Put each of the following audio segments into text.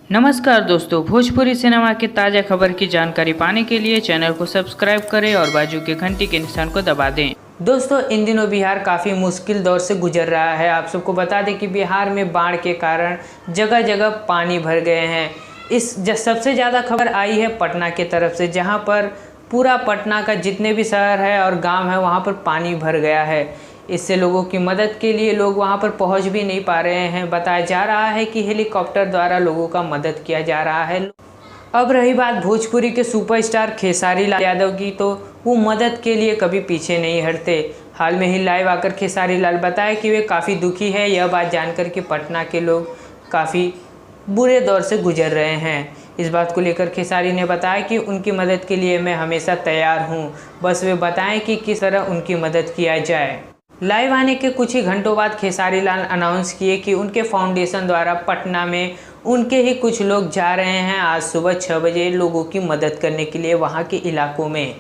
नमस्कार दोस्तों, भोजपुरी सिनेमा की ताज़ा खबर की जानकारी पाने के लिए चैनल को सब्सक्राइब करें और बाजू के घंटी के निशान को दबा दें। दोस्तों, इन दिनों बिहार काफ़ी मुश्किल दौर से गुजर रहा है। आप सबको बता दें कि बिहार में बाढ़ के कारण जगह जगह पानी भर गए हैं। सबसे ज़्यादा खबर आई है पटना के तरफ से, जहां पर पूरा पटना का जितने भी शहर है और गांव है वहां पर पानी भर गया है। इससे लोगों की मदद के लिए लोग वहां पर पहुंच भी नहीं पा रहे हैं। बताया जा रहा है कि हेलीकॉप्टर द्वारा लोगों का मदद किया जा रहा है। अब रही बात भोजपुरी के सुपरस्टार खेसारी लाल यादव की, तो वो मदद के लिए कभी पीछे नहीं हटते। हाल में ही लाइव आकर खेसारी लाल बताया कि वे काफ़ी दुखी है, यह बात जानकर कि पटना के लोग काफ़ी बुरे दौर से गुजर रहे हैं। इस बात को लेकर खेसारी ने बताया कि उनकी मदद के लिए मैं हमेशा तैयार हूं, बस वे बताएं कि किस तरह उनकी मदद किया जाए। लाइव आने के कुछ ही घंटों बाद खेसारी लाल अनाउंस किए कि उनके फाउंडेशन द्वारा पटना में उनके ही कुछ लोग जा रहे हैं आज सुबह 6 बजे लोगों की मदद करने के लिए वहां के इलाकों में।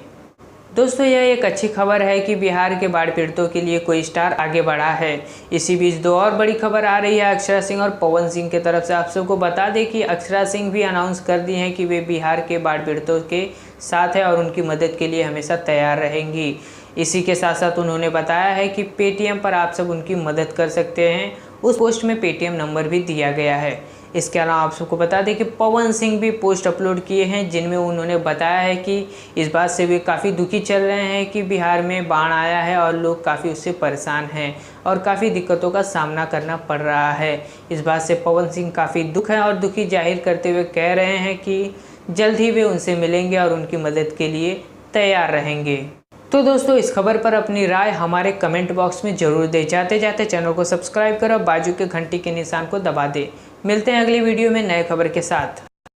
दोस्तों, यह एक अच्छी खबर है कि बिहार के बाढ़ पीड़ितों के लिए कोई स्टार आगे बढ़ा है। इसी बीच दो और बड़ी खबर आ रही है अक्षरा सिंह और पवन सिंह की तरफ से। आप सबको बता दें कि अक्षरा सिंह भी अनाउंस कर दी हैं कि वे बिहार के बाढ़ पीड़ितों के साथ है और उनकी मदद के लिए हमेशा तैयार रहेंगी। इसी के साथ साथ उन्होंने बताया है कि पेटीएम पर आप सब उनकी मदद कर सकते हैं। उस पोस्ट में पेटीएम नंबर भी दिया गया है। इसके अलावा आप सबको बता दें कि पवन सिंह भी पोस्ट अपलोड किए हैं, जिनमें उन्होंने बताया है कि इस बात से वे काफ़ी दुखी चल रहे हैं कि बिहार में बाढ़ आया है और लोग काफ़ी उससे परेशान हैं और काफ़ी दिक्कतों का सामना करना पड़ रहा है। इस बात से पवन सिंह काफ़ी दुख है और दुखी जाहिर करते हुए कह रहे हैं कि जल्द ही वे उनसे मिलेंगे और उनकी मदद के लिए तैयार रहेंगे। तो दोस्तों, इस खबर पर अपनी राय हमारे कमेंट बॉक्स में ज़रूर दें। जाते जाते चैनल को सब्सक्राइब करो, बाजू के घंटी के निशान को दबा दें। मिलते हैं अगली वीडियो में नए खबर के साथ।